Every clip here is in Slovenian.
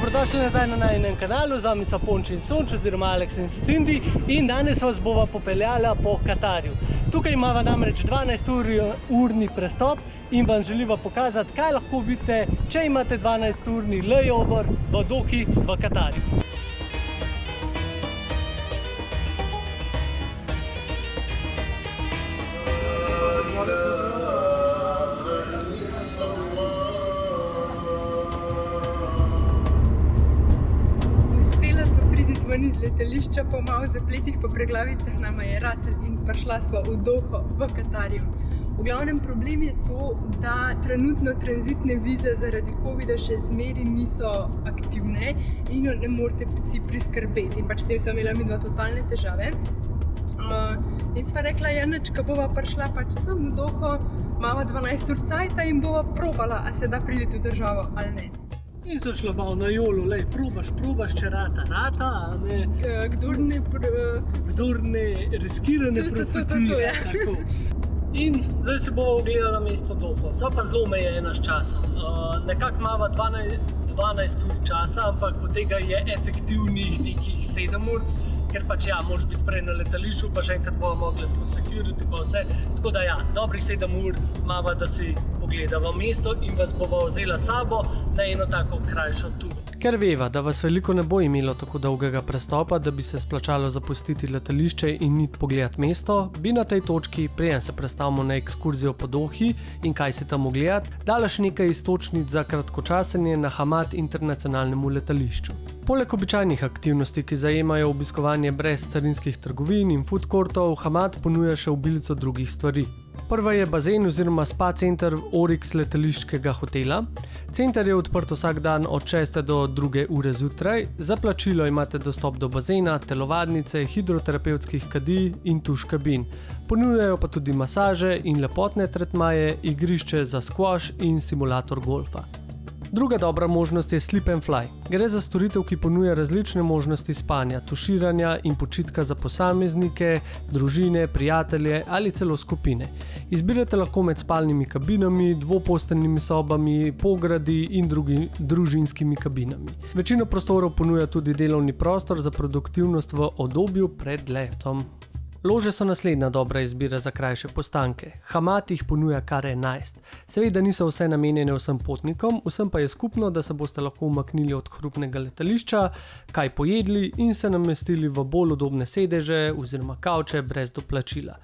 dobrodošli nazaj na najinem kanalu, z vami so Ponč in Sonč oziroma Alex in Cindy in danes vas bova popeljala po Katarju. Tukaj imava namreč 12-urni prestop in vam želiva pokazati, kaj lahko vidite, če imate 12-urni layover v Dohi v Katarju. Iz letališča po malo zapletih po preglavicah nama je ratel in prišla sva v Doho v Katarju. V glavnem problem je to, da trenutno tranzitne vize zaradi covida še zmeri niso aktivne in jo ne morete si priskrbeti. In pač s tem sva imela midva totalne težave. In sva rekla, ja nič, ko bova prišla pač sem v Doho, mava 12 ur cajta in bova probala, a se da prideti v državo ali ne. In so šla malo na jolo, lej, probaš, če rata, a ne... Kdor ne riskira, ne profitira, tako. In zdaj se bova ogledala mesto Doho. Sva pa zelo omejena s časom. Nekako imava 12 ur časa, ampak od tega je efektivnih nekih 7 ur, ker pač ja, moraš biti prej na letališču, pa še enkrat bova mogla po security pa vse. Tako da ja, dobrih 7 ur imava, da si pogledava mesto in vas bova vzela sabo na eno tako krajšo turo. Ker veva, da vas veliko ne bo imelo tako dolgega prestopa, da bi se splačalo zapustiti letališče in iti pogledati mesto, bi na tej točki, preden se prestavimo na ekskurzijo po Dohi in kaj si tam ogledati, dala še nekaj iztočnic za kratkočasenje na Hamad internacionalnemu letališču. Poleg običajnih aktivnosti, ki zajemajo obiskovanje brez carinskih trgovin in food courtov, Hamad ponuja še obilico drugih stvari. Prva je bazen oziroma spa center Oryx letališkega hotela. Center je odprt vsak dan od 6. do 2. ure zjutraj. Za plačilo imate dostop do bazena, telovadnice, hidroterapevtskih kadi in tuš kabin. Ponujajo pa tudi masaže in lepotne tretmaje, igrišče za squash in simulator golfa. Druga dobra možnost je Sleep and Fly. Gre za storitev, ki ponuja različne možnosti spanja, tuširanja in počitka za posameznike, družine, prijatelje ali celo skupine. Izbirate lahko med spalnimi kabinami, dvoposteljnimi sobami, pogradi in družinskimi kabinami. Večino prostorov ponuja tudi delovni prostor za produktivnost v obdobju pred letom. Lože so naslednja dobra izbira za krajše postanke. Hamad jih ponuja kar 11. Seveda niso vse namenjene vsem potnikom, vsem pa je skupno, da se boste lahko umaknili od hrupnega letališča, kaj pojedli in se namestili v bolj udobne sedeže oziroma kavče brez doplačila.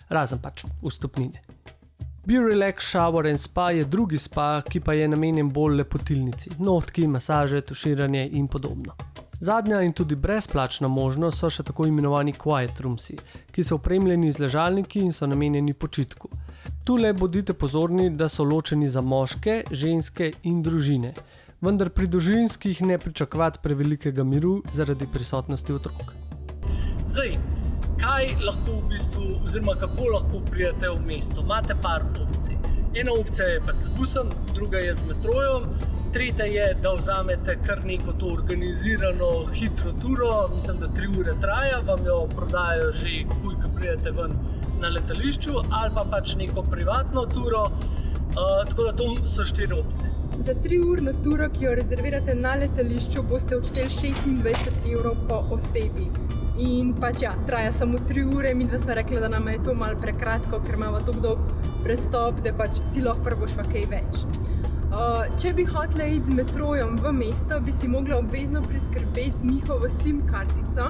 Razen pač vstopnine. Be Relax Shower and Spa je drugi spa, ki pa je namenjen bolj lepotilnici, nohtki, masaže, tuširanje in podobno. Zadnja in tudi brezplačna možnost so še tako imenovani quiet roomsi, ki so opremljeni z ležalniki in so namenjeni počitku. Tule bodite pozorni, da so ločeni za moške, ženske in družine. Vendar pri družinskih ne pričakovati prevelikega miru zaradi prisotnosti otrok. Zdaj, kaj lahko v bistvu, oziroma kako lahko pridete v mesto? Imate par opcij. Ena opcija je pač z busom, druga je z metrojem, tretja je, da vzamete kar neko to organizirano hitro turo, mislim, da 3 ure traja, vam jo prodajajo že ko pridete ven na letališču, ali pa pač neko privatno turo, tako da to so 4 opcije. Za 3-urno turo, ki jo rezervirate na letališču, boste odšteli 26 evrov po osebi. In pač ja, traja samo 3 ure, midva sva rekla, da nama je to malo prekratko, ker imamo tako dolg prestop, da pač si lahko prvošva kaj več. Če bi hotela iti z metrojem v mesto, bi si mogla obvezno priskrbeti njihovo SIM kartico,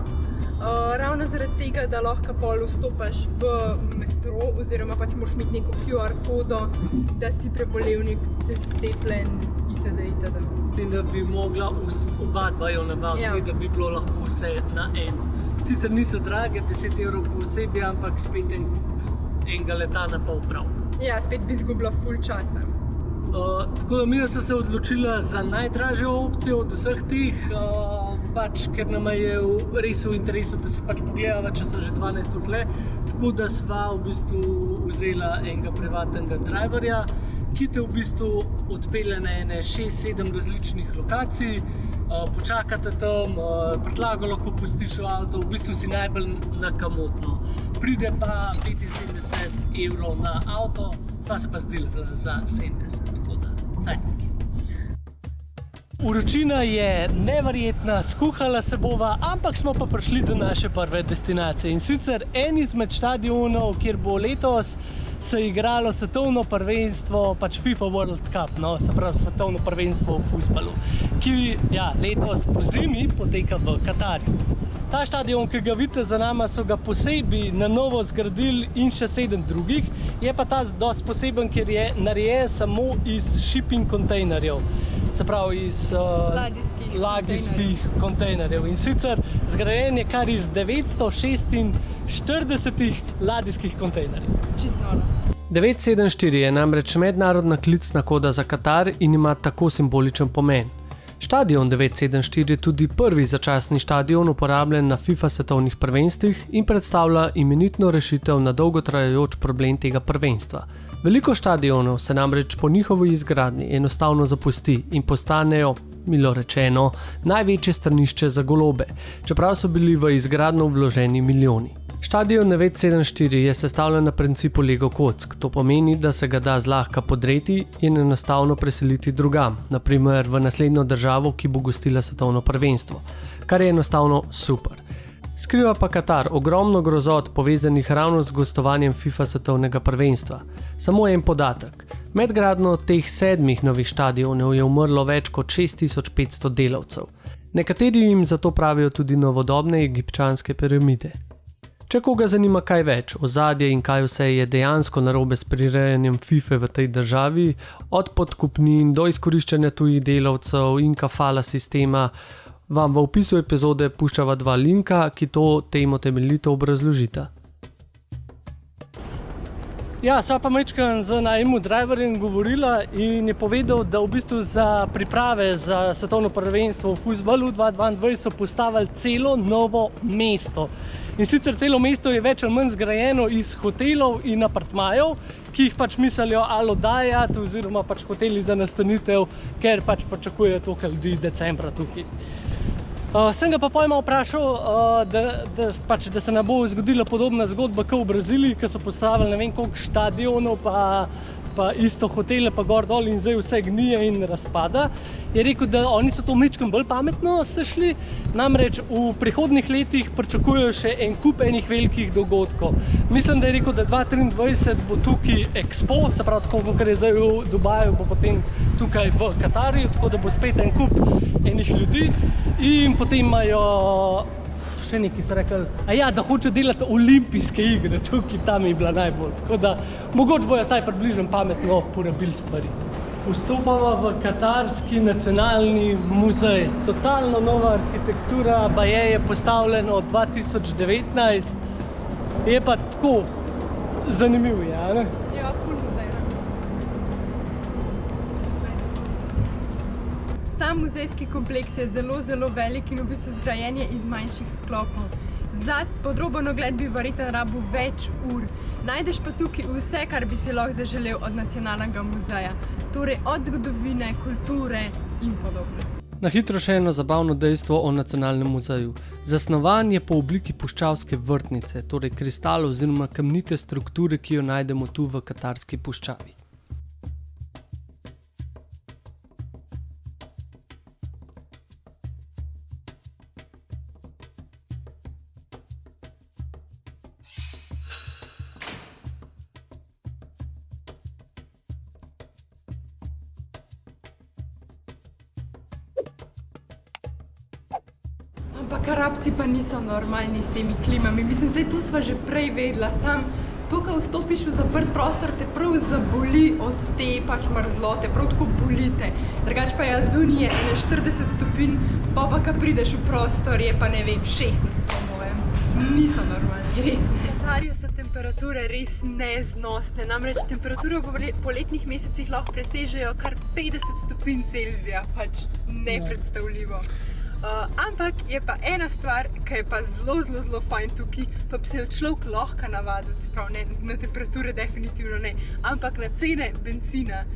ravno zaradi tega, da lahko pol vstopaš v metro, oziroma pač moraš imeti neko QR kodo, da si prebolevnik, cepljen itd. S tem, da bi mogla oba dva jo nabaviti, da bi bilo lahko vse na eno. Sicer niso drage, 10 evrov po osebi, ampak spet enega leta na pol prav. Ja, spet bi izgubila ful časa. Tako da mi sem se odločila za najdražjo opcijo od vseh teh, pač ker nama je res v interesu, da si pač pogledava, če so že 12 ur tle, tako da sva v bistvu vzela enega privatnega driverja, ki te v bistvu odpelje na ene 6-7 različnih lokacij, počakate tam, prtljago lahko pustiš v avto, v bistvu si najbolj nakamotno. Pride pa 75 evrov na avto, sva se pa zdela za 70, tako da saj nekaj. Vročina je neverjetna, skuhala se bova, ampak smo pa prišli do naše prve destinacije. In sicer en izmed štadionov, kjer bo letos se igralo svetovno prvenstvo, pač FIFA World Cup, no, se pravi svetovno prvenstvo v fuzbalu, ki letos po zimi poteka v Katarju. Ta štadion, ki ga vidite za nama, so ga posebej na novo zgradili in še 7 drugih. Je pa ta dosti poseben, ker je narejen samo iz shipping kontejnerjev. Se pravi iz ladijskih kontejnerjev. In sicer zgrajen je kar iz 946 ladijskih kontejnerjev. Čisto noro. 974 je namreč mednarodna klicna koda za Katar in ima tako simboličen pomen. Štadion 974 je tudi prvi začasni štadion uporabljen na FIFA svetovnih prvenstvih in predstavlja imenitno rešitev na dolgotrajajoč problem tega prvenstva. Veliko štadionov se namreč po njihovi izgradnji enostavno zapusti in postanejo, milo rečeno, največje stranišče za golobe, čeprav so bili v izgradnjo vloženi milijoni. Štadion 974 je sestavljen na principu Lego kock, to pomeni, da se ga da zlahka podreti in enostavno preseliti drugam, naprimer v naslednjo državo, ki bo gostila svetovno prvenstvo, kar je enostavno super. Skriva pa Katar ogromno grozot povezanih ravno z gostovanjem FIFA svetovnega prvenstva. Samo en podatek. Med gradnjo teh 7 novih štadionov je umrlo več kot 6500 delavcev. Nekateri jim zato pravijo tudi novodobne egipčanske piramide. Če koga zanima kaj več, ozadje in kaj vse je dejansko narobe s prirejanjem FIFA v tej državi, od podkupnin do izkoriščanja tujih delavcev in kafala sistema, vam v opisu epizode puščava 2 linka, ki to temo temeljito obrazložita. Ja, sva pa majčkeno z najemu driverjem govorila in je povedal, da v bistvu za priprave za svetovno prvenstvo v fuzbalu 2022 so postavili celo novo mesto. In sicer celo mesto je več ali manj zgrajeno iz hotelov in apartmajev, ki jih pač mislijo ali oddajati oziroma pač hoteli za nastanitev, ker pač pričakujejo toliko ljudi decembra tukaj. Sem ga pa pojma vprašal, da se ne bo zgodila podobna zgodba kot v Braziliji, ki so postavili ne vem koliko štadionov pa isto hotele pa gor dol in zdaj vse gnije in razpada. Je rekel, da oni so to majčkeno bolj pametno sešli, namreč v prihodnjih letih pričakujejo še en kup enih velikih dogodkov. Mislim, da je rekel, da 2023 bo tukaj Expo, se pravi tako, kot je zdaj v Dubaju, bo potem tukaj v Katarju, tako da bo spet en kup enih ljudi in potem imajo še nekaj so rekli, da hoče delati olimpijske igre, tukaj tam je bila najbolj, tako da mogoče bojo vsaj približno pametno porabili stvari. Vstopava v Katarski nacionalni muzej. Totalno nova arhitektura, baje je postavljen od 2019, je pa tako zanimiv, ja, ne? Ja, ful moderno. Sam muzejski kompleks je zelo velik in v bistvu zgrajen je iz manjših sklopov. Za podroben ogled bi verjetno rabil več ur. Najdeš pa tukaj vse, kar bi si lahko zaželel od nacionalnega muzeja. Torej od zgodovine, kulture in podobno. Na hitro še eno zabavno dejstvo o nacionalnem muzeju. Zasnovan je po obliki puščavske vrtnice, torej kristal oziroma kamnite strukture, ki jo najdemo tu v katarski puščavi. Ampak Arabci pa niso normalni s temi klimami. Mislim, zdaj to sva že prej vedela. Sam tukaj vstopiš v zaprt prostor, te prav zaboli od te pač mrzlote, prav tako bolite. Drugač pa je zunaj 41 stopinj, pa ko prideš v prostor je pa ne vem 16 po mojem. Niso normalni, res ne. V Katarju so temperature res neznosne, namreč temperature v poletnih mesecih lahko presežejo kar 50 stopinj Celzija, pač nepredstavljivo. Ampak je pa ena stvar, ki je pa zelo fajn tukaj, pa bi se jo človek lahko navadil, prav ne, na temperature definitivno ne, ampak na cene benzina.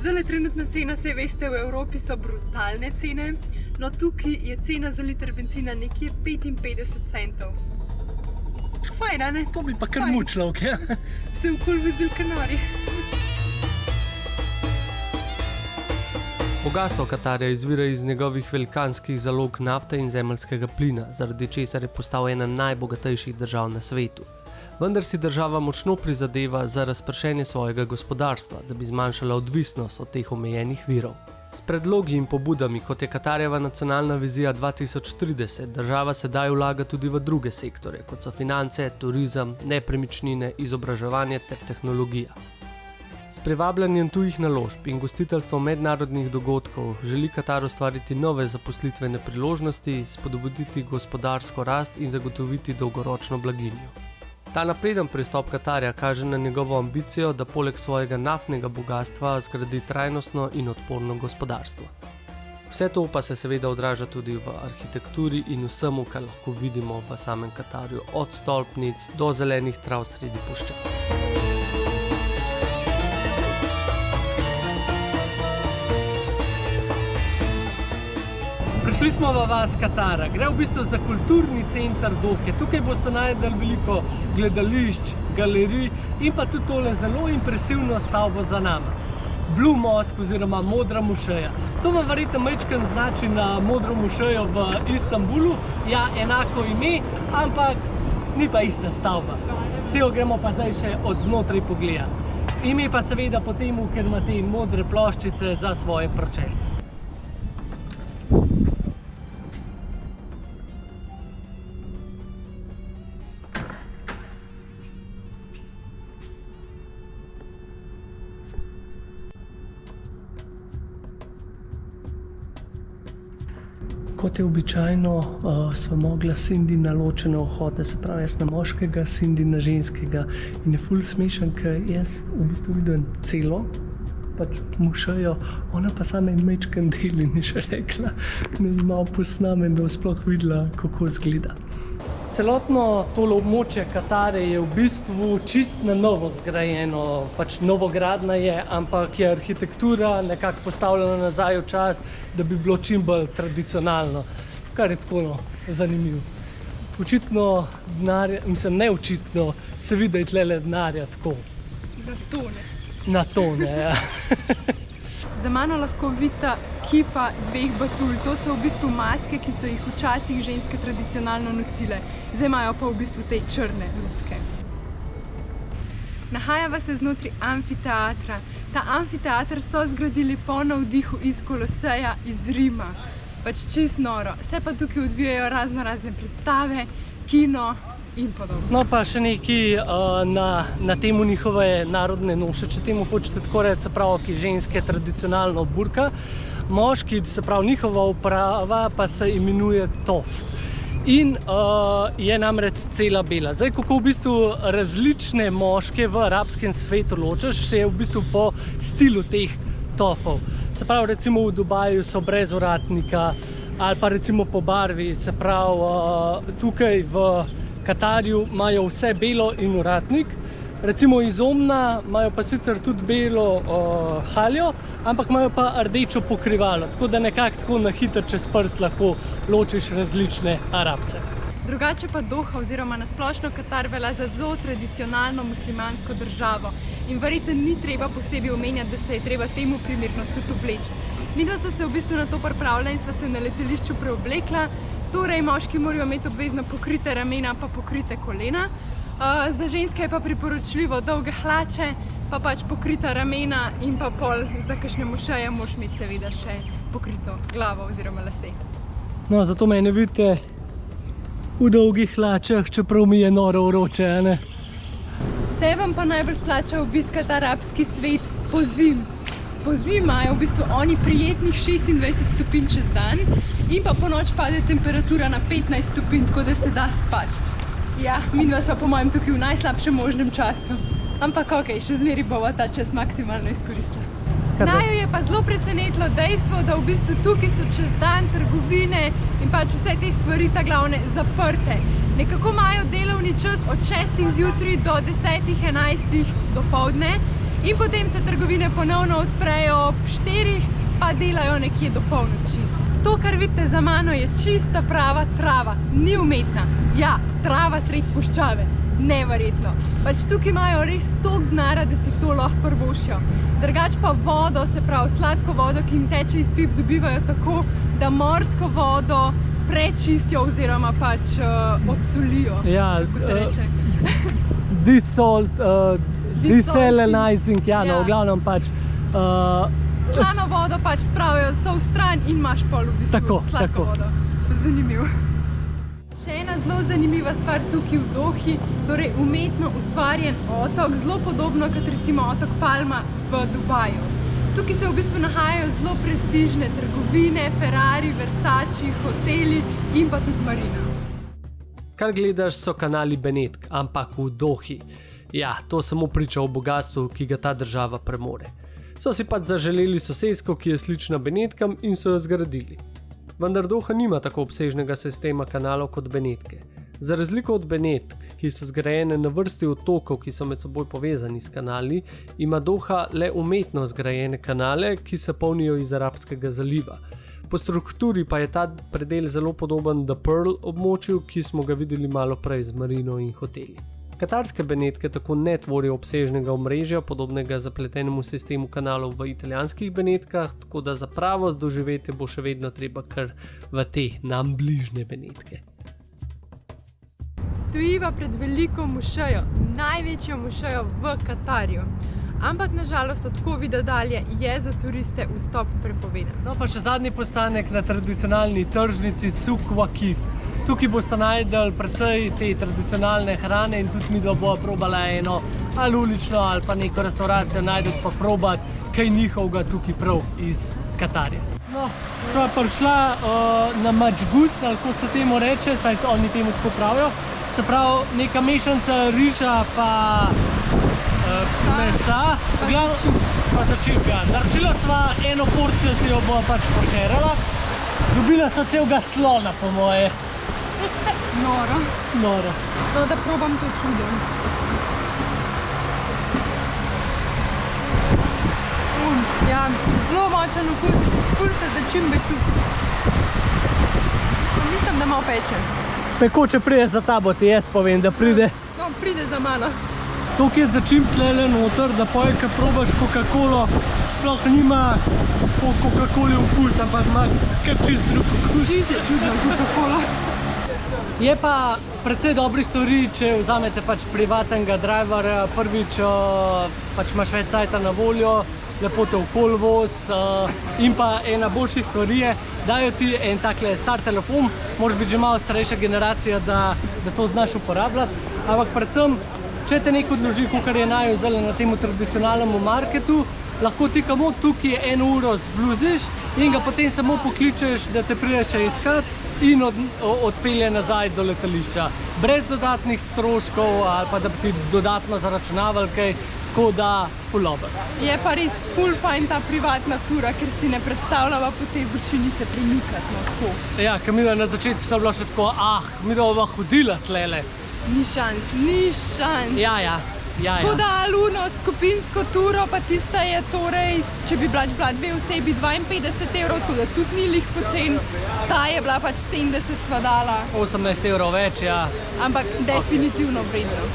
Zdaj trenutna cena, saj veste, v Evropi so brutalne cene, no tukaj je cena za liter benzina nekje 55 centov. Fajn, a ne? To bi pa kar mučilo, ok? Se okoli vozil Kanari. Bogastvo Katarja izvira iz njegovih velikanskih zalog nafte in zemeljskega plina, zaradi česar je postal ena najbogatejših držav na svetu. Vendar si država močno prizadeva za razpršenje svojega gospodarstva, da bi zmanjšala odvisnost od teh omejenih virov. S predlogi in pobudami, kot je Katarjeva nacionalna vizija 2030, država sedaj vlaga tudi v druge sektore, kot so finance, turizem, nepremičnine, izobraževanje ter tehnologija. S privabljanjem tujih naložb in gostiteljstvom mednarodnih dogodkov želi Katar ustvariti nove zaposlitvene priložnosti, spodbuditi gospodarsko rast in zagotoviti dolgoročno blaginjo. Ta napreden pristop Katarja kaže na njegovo ambicijo, da poleg svojega naftnega bogastva zgradi trajnostno in odporno gospodarstvo. Vse to pa se seveda odraža tudi v arhitekturi in vsemu, kar lahko vidimo v samem Katarju, od stolpnic do zelenih trav sredi puščav. Prišli smo v vas Katara, gre v bistvu za kulturni center Dohe. Tukaj boste najdeli veliko gledališč, galerij in pa tudi tole zelo impresivno stavbo za nami. Blue Mosque oziroma Modra mošeja. To vam verjetno majčkeno znači na Modro mošejo v Istanbulu. Ja, enako ime, ampak ni pa ista stavba. Vsi jo gremo pa zdaj še od znotraj pogledati. Ime pa seveda po temu, ker ima te modre ploščice za svoje pročelje. Kot je običajno, sva mogla Cindy na ločene vhode, se pravi jaz na moškega, Cindy na ženskega. In je ful smešen, ker jaz v bistvu vidim celo pač mošejo, ona pa sama en majčken del in je še rekla, da je malo posnamen, da bo sploh videla, kako izgleda. Celotno tole območje Katare je v bistvu čist na novo zgrajeno, pač novogradna je, ampak je arhitektura nekako postavljena nazaj v čas, da bi bilo čim bolj tradicionalno, kar je tako zanimivo. Očitno denarja, mislim ne očitno, se vidi, da je tlele denarja tako. Na tone. Na tone, ja. Za mano lahko vidite kipa dveh batul. To so v bistvu maske, ki so jih včasih ženske tradicionalno nosile. Zdaj imajo pa v bistvu te črne lutke. Nahajava se znotraj amfiteatra. Ta amfiteater so zgradili po navdihu iz Koloseja iz Rima. Pač čist noro. Se pa tukaj odvijajo razne predstave, kino in podobno. No pa še nekaj na temu njihove narodne noše, če temu hočete tako reči, se pravi, ki ženske tradicionalno burka. Moški, se pravi njihova uprava, pa se imenuje tof. In je namreč cela bela. Zdaj, kako v bistvu različne moške v arabskem svetu ločaš, se je v bistvu po stilu teh tofov. Se pravi, recimo v Dubaju so brez uratnika, ali pa recimo po barvi, se pravi tukaj v Katarju imajo vse belo in uratnik. Recimo iz Omna imajo pa sicer tudi belo haljo, ampak imajo pa rdečo pokrivalo, tako da nekako tako na hitro čez prst lahko ločiš različne Arabce. Drugače pa Doha oziroma na splošno Katar velja za zelo tradicionalno muslimansko državo. In verjetno ni treba posebej omenjati, da se je treba temu primerno tudi obleči. Midva sva se v bistvu na to pripravila in sva se na letališču preoblekla. Torej, moški morajo imeti obvezno pokrite ramena pa pokrite kolena. Za ženske je pa priporočljivo dolge hlače, pa pač pokrita ramena in pa pol za kakšne mošeje moraš imeti seveda še pokrito glavo oziroma lase. No, zato me ne vidite v dolgih hlačah, čeprav mi je noro vroče, a ne? Se vam pa najbolj splača obiskati arabski svet pozimi. Pozimi imajo v bistvu oni prijetnih 26 stopinj čez dan in pa po noč pade temperatura na 15 stopinj, tako da se da spati. Ja, midva sva po mojem tukaj v najslabšem možnem času. Ampak okej, še zmeri bova ta čas maksimalno izkoristila. Naju je pa zelo presenetilo dejstvo, da v bistvu tukaj so čez dan trgovine in pač vse te stvari ta glavne zaprte. Nekako imajo delovni čas od 6 zjutraj do 10-11 dopoldne in potem se trgovine ponovno odprejo ob 4, pa delajo nekje do polnoči. To, kar vidite za mano, je čista prava trava, ni umetna. Ja, trava sredi puščave. neverjetno. Pač tukaj imajo res toliko denarja, da si to lahko privoščijo. Drugače pa vodo, se pravi sladko vodo, ki jim teče iz pip, dobivajo tako, da morsko vodo prečistijo oziroma pač odsolijo, kako se reče. Desalinizing, Ja. v glavnem pač Slano vodo pač spravijo v stran in imaš pol v bistvu Tako, sladko tako. vodo. Zanimivo. Še ena zelo zanimiva stvar tukaj v Dohi, torej umetno ustvarjen otok, zelo podobno kot recimo otok Palma v Dubaju. Tukaj se v bistvu nahajajo zelo prestižne trgovine, Ferrari, Versace, hoteli in pa tudi marina. Kar gledaš, so kanali Benetk, ampak v Dohi. Ja, to samo priča o bogastvu, ki ga ta država premore. So si pač zaželeli sosesko, ki je slična Benetkam in so jo zgradili. Vendar Doha nima tako obsežnega sistema kanalov kot Benetke. Za razliko od Benetk, ki so zgrajene na vrsti otokov, ki so med seboj povezani s kanali, ima Doha le umetno zgrajene kanale, ki se polnijo iz Arabskega zaliva. Po strukturi pa je ta predel zelo podoben The Pearl območju, ki smo ga videli malo prej z marino in hoteli. Katarske Benetke tako ne tvorijo obsežnega omrežja, podobnega zapletenemu sistemu kanalov v italijanskih Benetkah, tako da za pravo doživetje bo še vedno treba kar v te nam bližnje Benetke. Stojiva pred veliko mošejo, največjo mošejo v Katarju. Ampak nažalost od covida dalje je za turiste vstop prepovedan. No pa še zadnji postanek na tradicionalni tržnici Souk Waqif. Tukaj boste najdeli precej te tradicionalne hrane in tudi midva bova probala eno ali ulično ali pa neko restauracijo najdeti pa probati kaj njihovega tukaj prav iz Katarja. No, sva prišla na Madžgus, ali ko se temu reče, saj oni temu tako pravijo. Se pravi, neka mešanca riža pa mesa, pa začimka. Naročila sva eno porcijo, si jo bova pač pošerala. Dobila sva celega slona, po moje. Noro. Noro. No, da probam to čudo. Ja, zelo močen okus, ful se začimbe čuti. Mislim, da malo peče. Pekoče pride za tabo, ti jaz povem, da pride. No, pride za mano. Toliko je začimb tlele noter, da poje, ko probaš Coca-Colo, sploh nima po Coca-Coli okus, ampak ima kar čist drug okus. Čist je čudno Coca-Cola. Je pa precej dobrih stvari, če vzamete pač privatnega driverja, prvič pač imaš več cajta na voljo, lepo te okoli voz in pa ena boljših stvari je, dajo ti en takle star telefon, moraš biti že malo starejša generacija, da to znaš uporabljati, ampak predvsem, če te nek odloži, kakor je naju zdaj na temu tradicionalnemu marketu, lahko ti kamo tukaj 1 uro zbluziš in ga potem samo pokličeš, da te prideš še iskat in odpelje nazaj do letališča. Brez dodatnih stroškov ali pa da bi ti dodatno zaračunavali kaj, tako da ful dobro. Je pa res ful fajn ta privatna tura, ker si ne predstavljava po tej vročini se premikati, no tako. Ja, ker midva na začetku so bila še tako, midva bova hodila tlele. Ni šans, ni šans. Ja. Tako da Aluno skupinsko turo, pa tista je torej, če bi bila 2 osebi, 52 evrov, tako da tudi ni lih pocen. Ta je bila pač 70 sva dala. 18 evrov več, ja. Ampak definitivno vredno.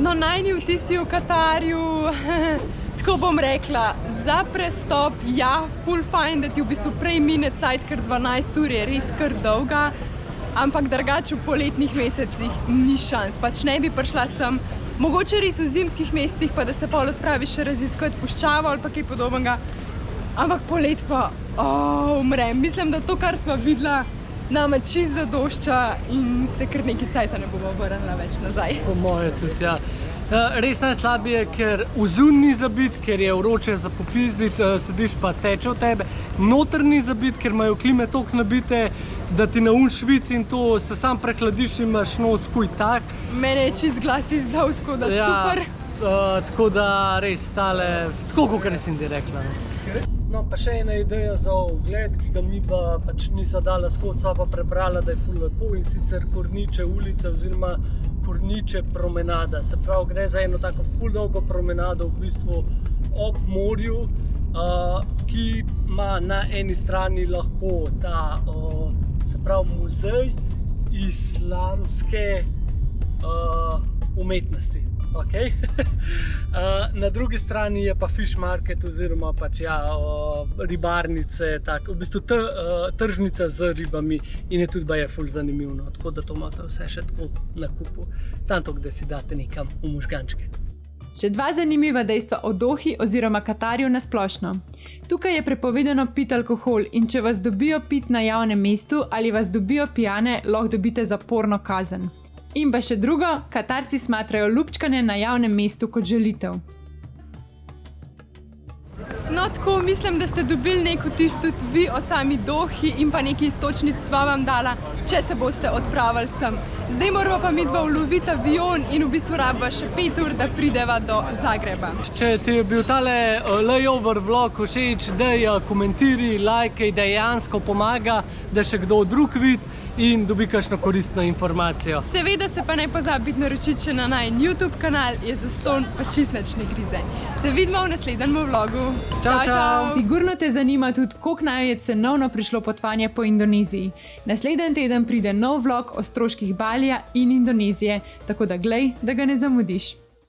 No, najni vtisi v Katarju, tako bom rekla, za prestop, ja, ful fajn, da ti v bistvu prej mine cajt, ker 12 ur je res kar dolga, ampak drugače v poletnih mesecih ni šans, pač ne bi prišla sem. Mogoče res v zimskih mesecih, pa da se pol odpraviš še raziskovati puščavo ali pa kaj podobnega, ampak polet pa, umrem. Mislim, da to, kar sva videla, nama čist zadošča in se kar nekaj cajta ne bomo vrnila več nazaj. Po moje tudi, ja. Res najslabije je, ker vzun ni zabit, ker je vroče za popizditi, sediš pa teče v tebe. Noter ni zabit, ker imajo klime toliko nabite, da ti na švic in to se sam prehladiš in imaš nos kuj tak. Mene je čist glas izdal, tako da super. Tako da res tale, tako kakor sem ti rekla. No, pa še ena ideja za ogled, ki ga mi pa pač nisa dala skod, sva pa prebrala, da je ful lepo, in sicer Korniče ulica oziroma Korniče promenada. Se pravi, gre za eno tako ful dolgo promenado v bistvu ob morju, ki ima na eni strani lahko ta, se pravi, muzej islamske umetnosti. Okay? Na drugi strani je pa fish market oziroma pač ribarnice, v bistvu tržnica z ribami in je tudi ful zanimivno, tako da to imate vse še tako na kupu, samo to, da si date nekam v možgančke. Še dva zanimiva dejstva o Dohi oziroma Katarju na splošno. Tukaj je prepovedano piti alkohol in če vas dobijo piti na javnem mestu ali vas dobijo pijane, lahko dobite zaporno kazen. In pa še drugo, Katarci smatrajo lupčkanje na javnem mestu kot žalitev. No, tako mislim, da ste dobili nek vtis tudi vi o sami Dohi in pa nekaj iztočnic sva vam dala, če se boste odpravili sem. Zdaj moramo pa midva uloviti avion in v bistvu rabva še 5 ur, da prideva do Zagreba. Če ti je bil tale layover vlog všeč, daj komentiraj, lajkaj, dejansko pomaga, da še kdo drug vidi in dobi kakšno koristno informacijo. Seveda se pa ne pozabi naročiti še na najin YouTube kanal, je zastonj pa čist nič ne grize. Se vidimo v naslednjem vlogu. Čau, čau! Sigurno te zanima tudi, koliko naj je cenovno prišlo potovanje po Indoneziji. Naslednji teden pride nov vlog o stroških Balija in Indonezije, tako da glej, da ga ne zamudiš.